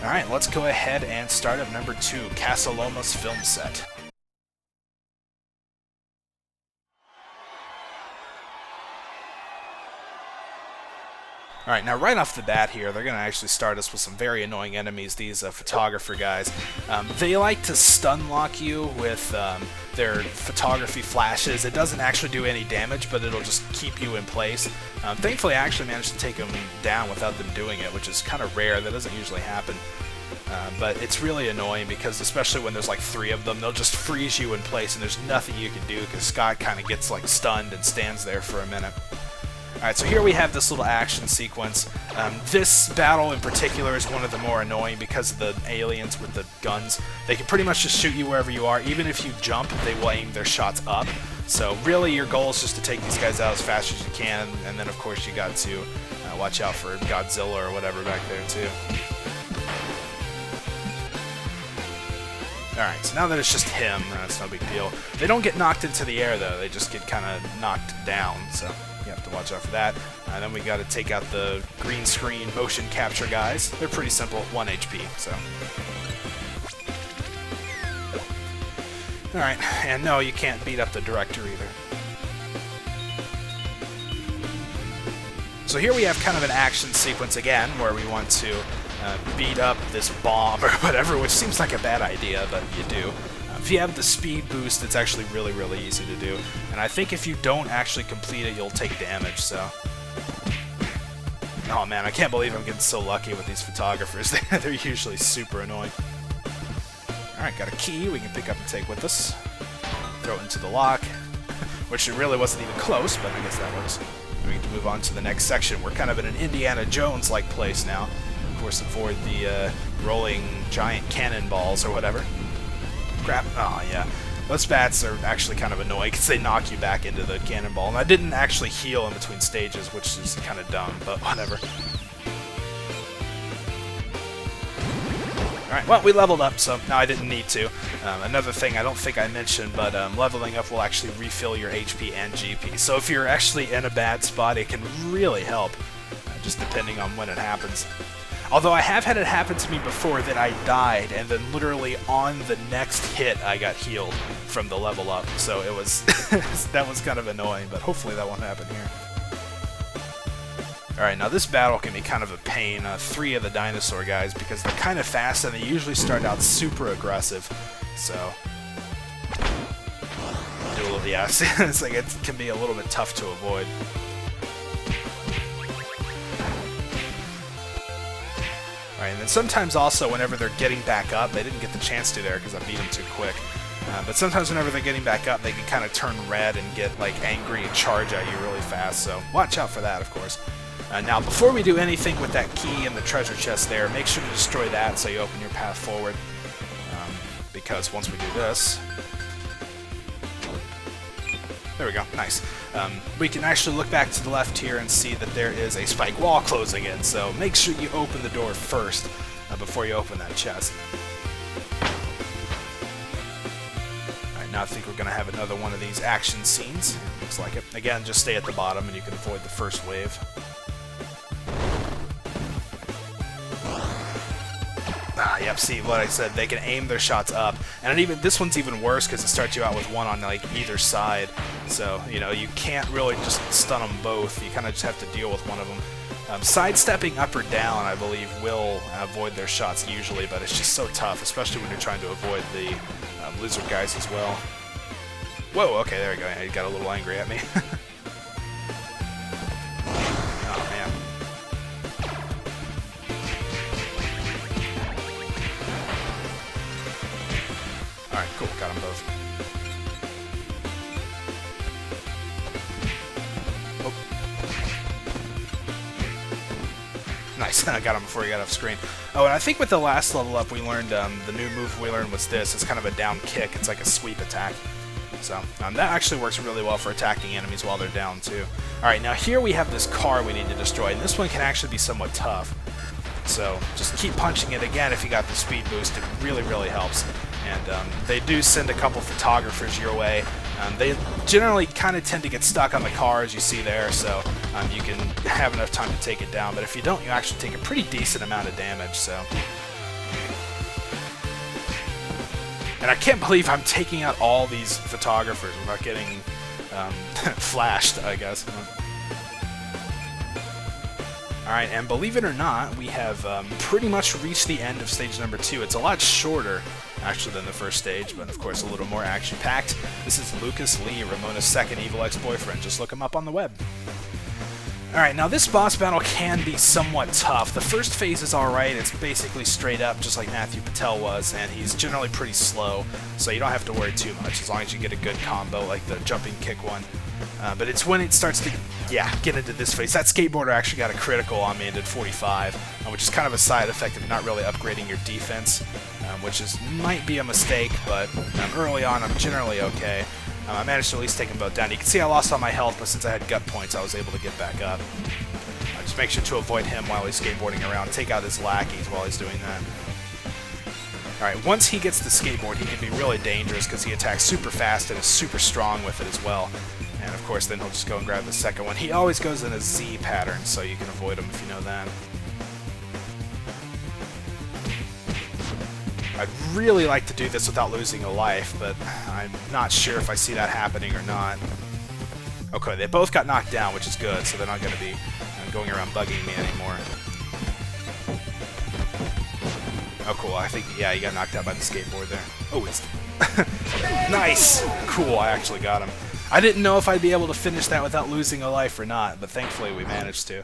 Alright, let's go ahead and start up number 2, Casa Loma's film set. Alright, now right off the bat here, they're going to actually start us with some very annoying enemies, these photographer guys. They like to stun lock you with their photography flashes. It doesn't actually do any damage, but it'll just keep you in place. Thankfully, I actually managed to take them down without them doing it, which is kind of rare. That doesn't usually happen. But it's really annoying because especially when there's like 3 of them, they'll just freeze you in place and there's nothing you can do because Scott kind of gets like stunned and stands there for a minute. Alright, so here we have this little action sequence. This battle in particular is one of the more annoying because of the aliens with the guns. They can pretty much just shoot you wherever you are. Even if you jump, they will aim their shots up. So really your goal is just to take these guys out as fast as you can, and then of course you got to watch out for Godzilla or whatever back there too. Alright, so now that it's just him, that's no big deal. They don't get knocked into the air though, they just get kind of knocked down, so you have to watch out for that. And then we got to take out the green screen motion capture guys. They're pretty simple, 1 HP, so. Alright, and no, you can't beat up the director either. So here we have kind of an action sequence again, where we want to beat up this bomb or whatever, which seems like a bad idea, but you do. If you have the speed boost, it's actually really, really easy to do. And I think if you don't actually complete it, you'll take damage, so. Oh man, I can't believe I'm getting so lucky with these photographers. They're usually super annoying. Alright, got a key we can pick up and take with us. Throw it into the lock, which it really wasn't even close, but I guess that works. We get to move on to the next section. We're kind of in an Indiana Jones-like place now. Of course, avoid the rolling giant cannonballs or whatever. Crap. Oh, yeah. Those bats are actually kind of annoying because they knock you back into the cannonball. And I didn't actually heal in between stages, which is kind of dumb, but whatever. Alright, well, we leveled up, so now I didn't need to. Another thing I don't think I mentioned, but leveling up will actually refill your HP and GP. So if you're actually in a bad spot, it can really help, just depending on when it happens. Although I have had it happen to me before that I died, and then literally on the next hit I got healed from the level up. So it was that was kind of annoying, but hopefully that won't happen here. Alright, now this battle can be kind of a pain. 3 of the dinosaur guys, because they're kind of fast and they usually start out super aggressive. So do a little, yeah, it's like it can be a little bit tough to avoid. Alright, and then sometimes also whenever they're getting back up, they didn't get the chance to there because I beat them too quick. But sometimes whenever they're getting back up, they can kind of turn red and get like angry and charge at you really fast. So watch out for that, of course. Now, before we do anything with that key and the treasure chest there, make sure to destroy that so you open your path forward. Because once we do this... There we go, nice. We can actually look back to the left here and see that there is a spike wall closing in, so make sure you open the door first before you open that chest. Alright, now I think we're going to have another one of these action scenes. Looks like it. Again, just stay at the bottom and you can avoid the first wave. Yep, see what I said, they can aim their shots up, and this one's even worse because it starts you out with one on like either side, so you know you can't really just stun them both, you kind of just have to deal with one of them. Sidestepping up or down, I believe, will avoid their shots usually, but it's just so tough, especially when you're trying to avoid the lizard guys as well. Whoa, okay, there we go, he got a little angry at me. Oh man. Alright, cool, got them both. Oh. Nice, I got him before he got off screen. Oh, and I think with the last level up we learned, the new move we learned was this. It's kind of a down kick, it's like a sweep attack. So, that actually works really well for attacking enemies while they're down too. Alright, now here we have this car we need to destroy, and this one can actually be somewhat tough. So, just keep punching it again if you got the speed boost, it really, really helps. And they do send a couple photographers your way. They generally kind of tend to get stuck on the car, as you see there, so you can have enough time to take it down. But if you don't, you actually take a pretty decent amount of damage. So And I can't believe I'm taking out all these photographers without getting flashed, I guess. Alright, and believe it or not, we have pretty much reached the end of stage number 2. It's a lot shorter, actually, than the first stage, but of course a little more action-packed. This is Lucas Lee, Ramona's second evil ex-boyfriend. Just look him up on the web. Alright, now this boss battle can be somewhat tough. The first phase is alright, it's basically straight up, just like Matthew Patel was, and he's generally pretty slow, so you don't have to worry too much, as long as you get a good combo, like the jumping kick one. But it's when it starts to, get into this phase. That skateboarder actually got a critical on me and did 45, which is kind of a side effect of not really upgrading your defense, which might be a mistake, but early on I'm generally okay. I managed to at least take them both down. You can see I lost all my health, but since I had gut points, I was able to get back up. Just make sure to avoid him while he's skateboarding around. Take out his lackeys while he's doing that. Alright, once he gets the skateboard, he can be really dangerous because he attacks super fast and is super strong with it as well. And of course, then he'll just go and grab the second one. He always goes in a Z pattern, so you can avoid him if you know that. I'd really like to do this without losing a life, but I'm not sure if I see that happening or not. Okay, they both got knocked down, which is good, so they're not going to be going around bugging me anymore. Oh, cool. I think, he got knocked out by the skateboard there. Oh, it's... Nice! Cool, I actually got him. I didn't know if I'd be able to finish that without losing a life or not, but thankfully we managed to.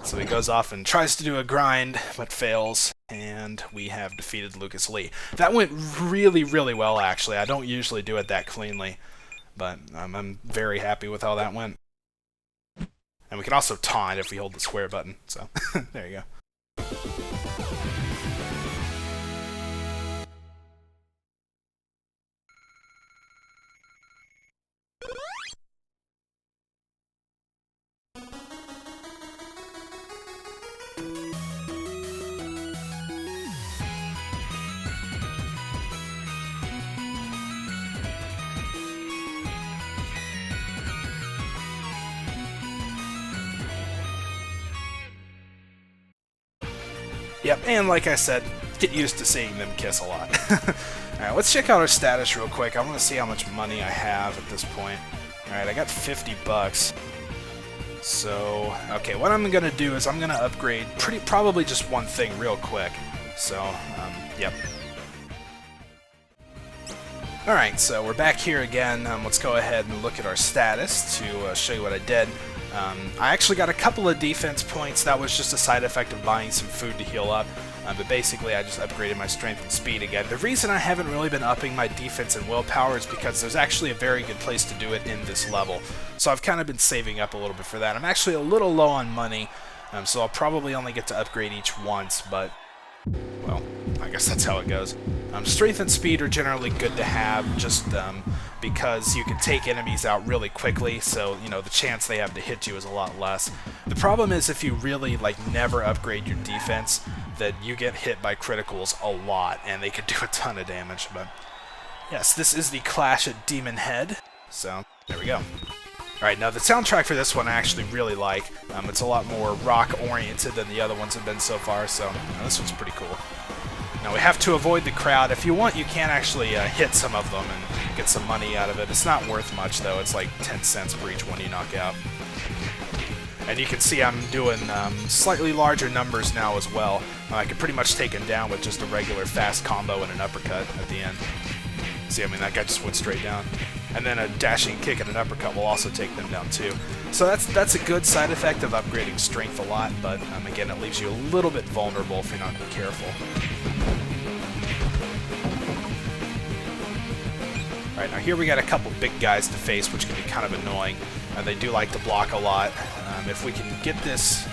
So he goes off and tries to do a grind, but fails, and we have defeated Lucas Lee. That went really, really well, actually. I don't usually do it that cleanly, but I'm very happy with how that went. And we can also taunt if we hold the square button, so there you go. Yep, and like I said, get used to seeing them kiss a lot. Alright, let's check out our status real quick. I want to see how much money I have at this point. Alright, I got 50 bucks. So, okay, what I'm going to do is I'm going to upgrade probably just one thing real quick. So, yep. Alright, so we're back here again. Let's go ahead and look at our status to show you what I did. I actually got a couple of defense points. That was just a side effect of buying some food to heal up. But basically, I just upgraded my strength and speed again. The reason I haven't really been upping my defense and willpower is because there's actually a very good place to do it in this level. So I've kind of been saving up a little bit for that. I'm actually a little low on money, so I'll probably only get to upgrade each once, but, well, I guess that's how it goes. Strength and speed are generally good to have, just because you can take enemies out really quickly, so, you know, the chance they have to hit you is a lot less. The problem is if you really, never upgrade your defense, that you get hit by criticals a lot, and they could do a ton of damage. But yes, this is the Clash at Demonhead, so there we go. Alright, now the soundtrack for this one I actually really like. It's a lot more rock-oriented than the other ones have been so far, so this one's pretty cool. Now we have to avoid the crowd. If you want, you can actually hit some of them and get some money out of it. It's not worth much, though. It's like 10 cents for each one you knock out. And you can see I'm doing slightly larger numbers now as well. I could pretty much take him down with just a regular fast combo and an uppercut at the end. See, I mean, that guy just went straight down. And then a dashing kick and an uppercut will also take them down too. So that's a good side effect of upgrading strength a lot, but again, it leaves you a little bit vulnerable if you're not careful. Alright, now here we got a couple big guys to face, which can be kind of annoying. They do like to block a lot. If we can get this...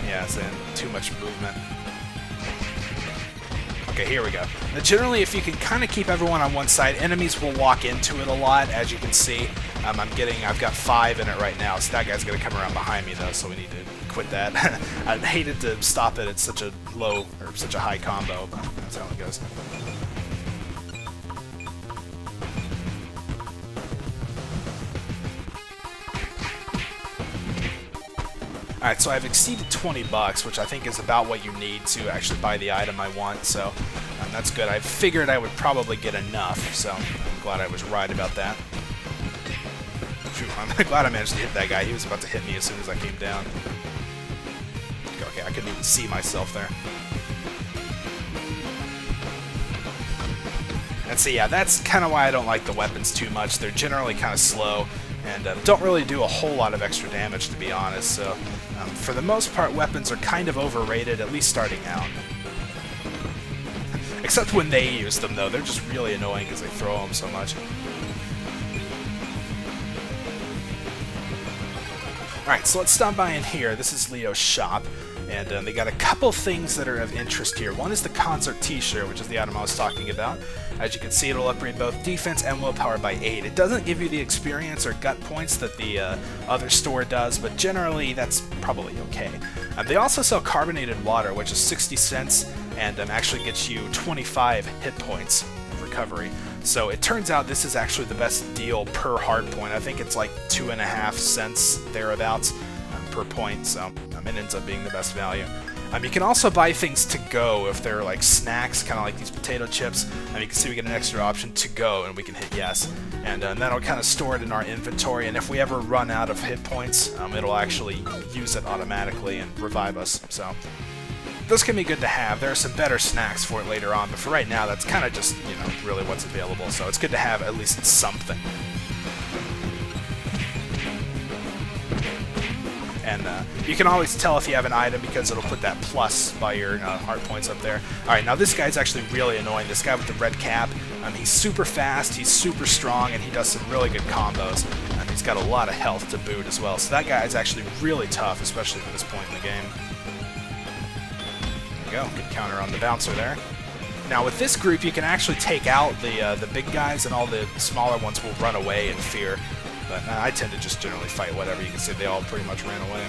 yeah, it's too much movement. Okay, here we go. Now, generally, if you can kind of keep everyone on one side, enemies will walk into it a lot, as you can see. I've got 5 in it right now, so that guy's going to come around behind me, though, so we need to quit that. I hated to stop it at such a low, or such a high combo, but that's how it goes. Alright, so I've exceeded 20 bucks, which I think is about what you need to actually buy the item I want, so that's good. I figured I would probably get enough, so I'm glad I was right about that. Shoot, I'm glad I managed to hit that guy. He was about to hit me as soon as I came down. Okay, I couldn't even see myself there. And so yeah, that's kind of why I don't like the weapons too much. They're generally kind of slow and don't really do a whole lot of extra damage, to be honest. So for the most part, weapons are kind of overrated, at least starting out. Except when they use them, though. They're just really annoying because they throw them so much. Alright, so let's stop by in here. This is Leo's shop. And they got a couple things that are of interest here. One is the concert t-shirt, which is the item I was talking about. As you can see, it'll upgrade both defense and willpower by 8. It doesn't give you the experience or gut points that the other store does, but generally that's probably okay. They also sell carbonated water, which is 60 cents, and actually gets you 25 hit points of recovery. So it turns out this is actually the best deal per hard point. I think it's like 2.5 cents thereabouts per point, so it ends up being the best value. You can also buy things to go if they're like snacks, kind of like these potato chips. You can see we get an extra option to go, and we can hit yes. And that'll kind of store it in our inventory, and if we ever run out of hit points, it'll actually use it automatically and revive us. So those can be good to have. There are some better snacks for it later on, but for right now, that's kind of just, you know, really what's available. So it's good to have at least something. And you can always tell if you have an item because it'll put that plus by your hard points up there. Alright, now this guy's actually really annoying. This guy with the red cap, he's super fast, he's super strong, and he does some really good combos. And he's got a lot of health to boot as well. So that guy is actually really tough, especially at this point in the game. There you go, good counter on the bouncer there. Now with this group, you can actually take out the big guys, and all the smaller ones will run away in fear. But I tend to just generally fight whatever. You can see they all pretty much ran away.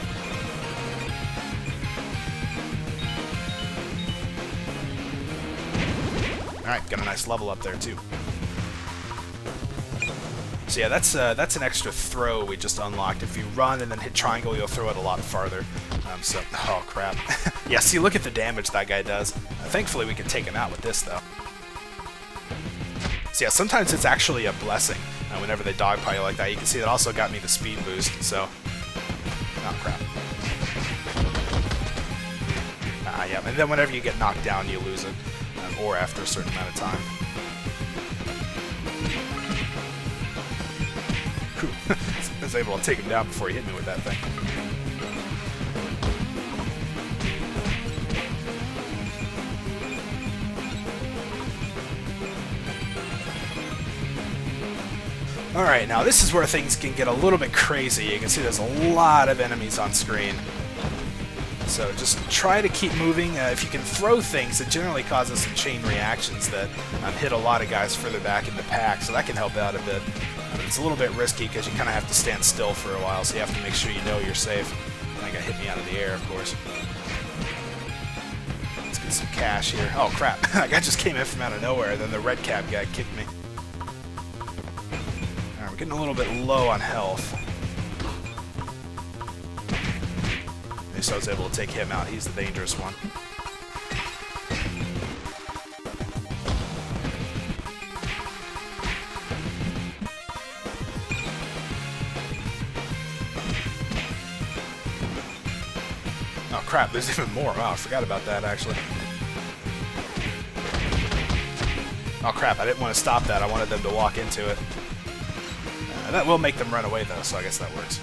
Alright, got a nice level up there too. So yeah, that's an extra throw we just unlocked. If you run and then hit triangle, you'll throw it a lot farther. Oh crap. Yeah, see, look at the damage that guy does. Thankfully we can take him out with this though. So yeah, sometimes it's actually a blessing whenever they dogpile like that. You can see that also got me the speed boost, so... Oh, crap. Yeah, and then whenever you get knocked down, you lose it, or after a certain amount of time. I was able to take him down before he hit me with that thing. Alright, now this is where things can get a little bit crazy. You can see there's a lot of enemies on screen. So just try to keep moving. If you can throw things, it generally causes some chain reactions that hit a lot of guys further back in the pack, so that can help out a bit. It's a little bit risky because you kind of have to stand still for a while, so you have to make sure you know you're safe. That guy hit me out of the air, of course. Let's get some cash here. Oh crap, that guy just came in from out of nowhere, then the red cap guy kicked me. We're getting a little bit low on health. At least I was able to take him out. He's the dangerous one. Oh crap, there's even more. Wow, I forgot about that actually. Oh crap, I didn't want to stop that. I wanted them to walk into it. That will make them run away, though, so I guess that works.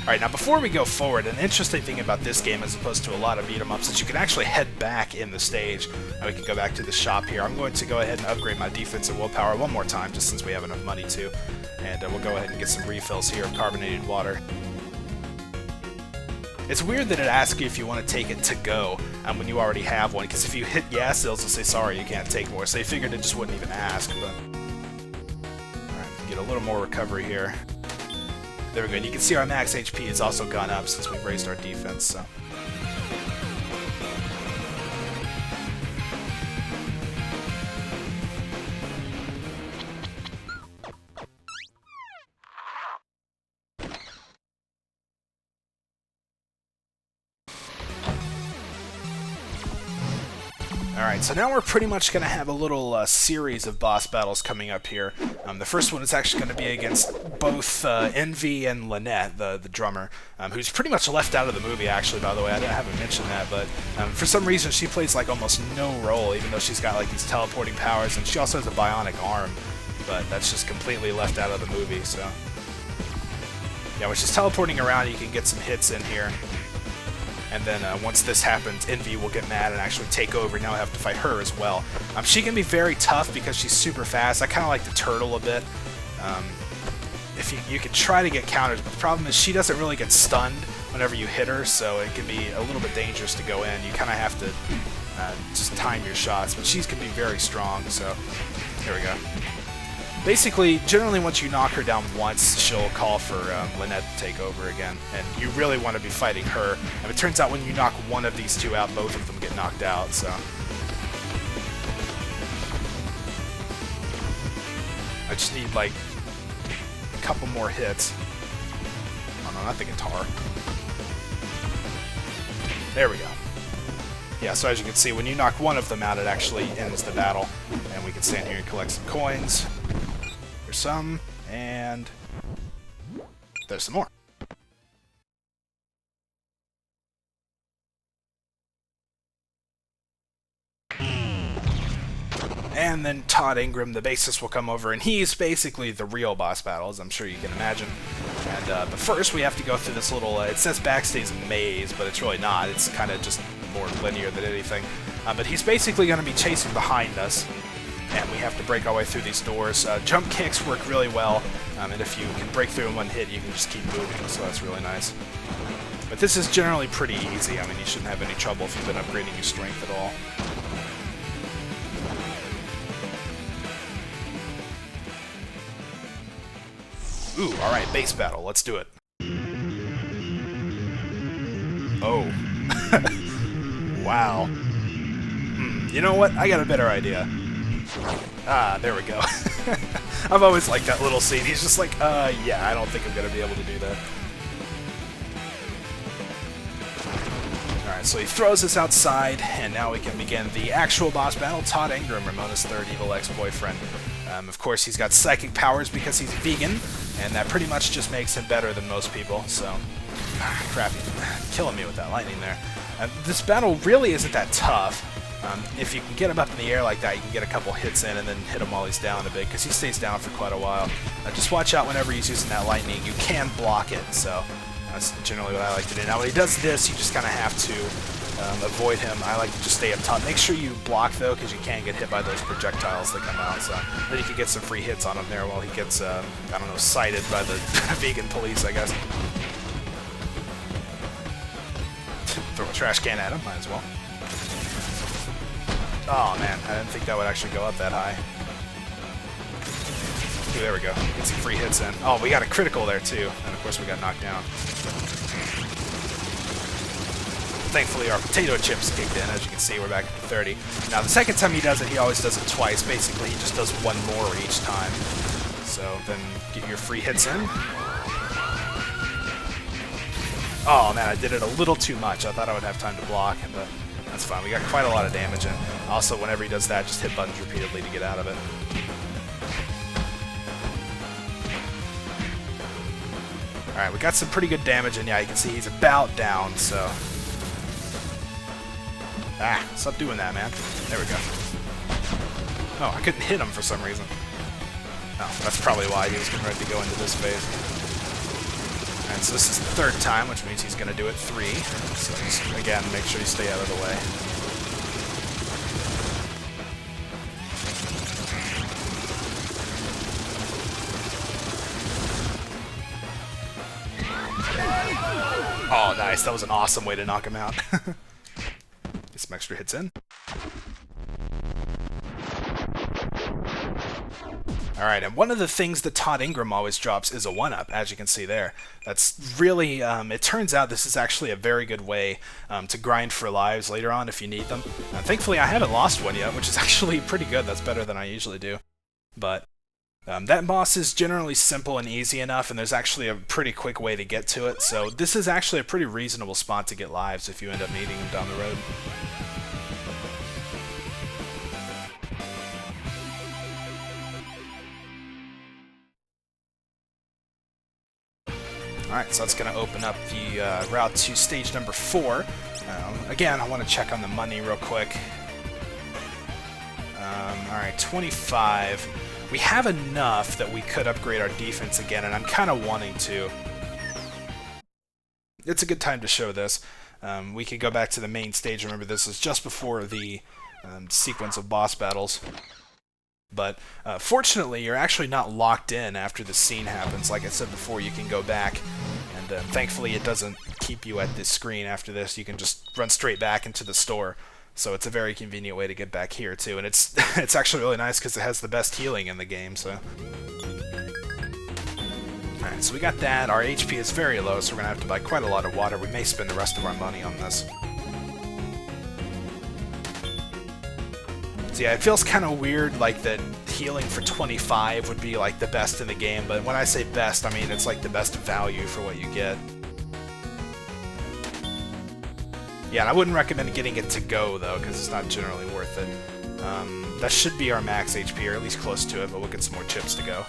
Alright, now before we go forward, an interesting thing about this game, as opposed to a lot of beat-em-ups, is you can actually head back in the stage. We can go back to the shop here. I'm going to go ahead and upgrade my defense and willpower one more time, just since we have enough money to. And we'll go ahead and get some refills here of carbonated water. It's weird that it asks you if you want to take it to go when you already have one, because if you hit yes, it'll just say, sorry, you can't take more. So they figured it just wouldn't even ask, but... Get a little more recovery here. There we go. And you can see our max HP has also gone up since we've raised our defense, so... Alright, so now we're pretty much going to have a little series of boss battles coming up here. The first one is actually going to be against both Envy and Lynette, the drummer, who's pretty much left out of the movie, actually, by the way. I haven't mentioned that, but for some reason she plays like almost no role, even though she's got like these teleporting powers, and she also has a bionic arm, but that's just completely left out of the movie, so... Yeah, when she's teleporting around, you can get some hits in here. And then once this happens, Envy will get mad and actually take over. Now I have to fight her as well. She can be very tough because she's super fast. I kind of like the turtle a bit. If you can try to get counters, but the problem is she doesn't really get stunned whenever you hit her, so it can be a little bit dangerous to go in. You kind of have to just time your shots, but she can be very strong, so here we go. Basically, generally once you knock her down once, she'll call for Lynette to take over again, and you really want to be fighting her. And it turns out when you knock one of these two out, both of them get knocked out, so... I just need, like, a couple more hits. Oh no, not the guitar. There we go. Yeah, so as you can see, when you knock one of them out, it actually ends the battle. And we can stand here and collect some coins. There's some, and there's some more. And then Todd Ingram, the bassist, will come over, and he's basically the real boss battle, as I'm sure you can imagine. And but first, we have to go through this little, it says Backstage Maze, but it's really not. It's kind of just more linear than anything. But he's basically going to be chasing behind us, and we have to break our way through these doors. Jump kicks work really well, and if you can break through in one hit, you can just keep moving, so that's really nice. But this is generally pretty easy. I mean, you shouldn't have any trouble if you've been upgrading your strength at all. Ooh, alright, bass battle, let's do it. Oh. Wow. You know what? I got a better idea. Ah, there we go. I've always liked that little scene. He's just like, yeah, I don't think I'm gonna be able to do that. Alright, so he throws us outside, and now we can begin the actual boss battle. Todd Ingram, Ramona's third evil ex-boyfriend. Of course, he's got psychic powers because he's vegan, and that pretty much just makes him better than most people, so... crap, he's killing me with that lightning there. This battle really isn't that tough. If you can get him up in the air like that, you can get a couple hits in and then hit him while he's down a bit, because he stays down for quite a while. Just watch out whenever he's using that lightning. You can block it, so that's generally what I like to do. Now, when he does this, you just kind of have to avoid him. I like to just stay up top. Make sure you block, though, because you can get hit by those projectiles that come out, so then you can get some free hits on him there while he gets, I don't know, cited by the vegan police, I guess. Throw a trash can at him, might as well. Oh man, I didn't think that would actually go up that high. Ooh, there we go. Get some free hits in. Oh, we got a critical there too, and of course we got knocked down. Thankfully our potato chips kicked in. As you can see, we're back at 30. Now the second time he does it, he always does it twice. Basically, he just does one more each time. So then get your free hits in. Oh man, I did it a little too much. I thought I would have time to block, but that's fine. We got quite a lot of damage in. Also, whenever he does that, just hit buttons repeatedly to get out of it. Alright, we got some pretty good damage in. Yeah, you can see he's about down, so... Ah, stop doing that, man. There we go. Oh, I couldn't hit him for some reason. Oh, that's probably why he was getting ready to go into this phase. And so this is the third time, which means he's going to do it 3. So just, again, make sure you stay out of the way. Oh, nice. That was an awesome way to knock him out. Get some extra hits in. Alright, and one of the things that Todd Ingram always drops is a 1-up, as you can see there. That's really, it turns out this is actually a very good way to grind for lives later on if you need them. Thankfully, I haven't lost one yet, which is actually pretty good. That's better than I usually do. But that boss is generally simple and easy enough, and there's actually a pretty quick way to get to it. So this is actually a pretty reasonable spot to get lives if you end up needing them down the road. Alright, so that's going to open up the route to stage number 4. Again, I want to check on the money real quick. Alright, 25. We have enough that we could upgrade our defense again, and I'm kind of wanting to. It's a good time to show this. We could go back to the main stage. Remember, this is just before the sequence of boss battles. But fortunately, you're actually not locked in after the scene happens. Like I said before, you can go back, and thankfully it doesn't keep you at this screen after this. You can just run straight back into the store. So it's a very convenient way to get back here, too. And it's it's actually really nice because it has the best healing in the game, so... Alright, so we got that. Our HP is very low, so we're going to have to buy quite a lot of water. We may spend the rest of our money on this. So yeah, it feels kind of weird, like, that healing for 25 would be, like, the best in the game. But when I say best, I mean it's, like, the best value for what you get. Yeah, and I wouldn't recommend getting it to go, though, because it's not generally worth it. That should be our max HP, or at least close to it, but we'll get some more chips to go.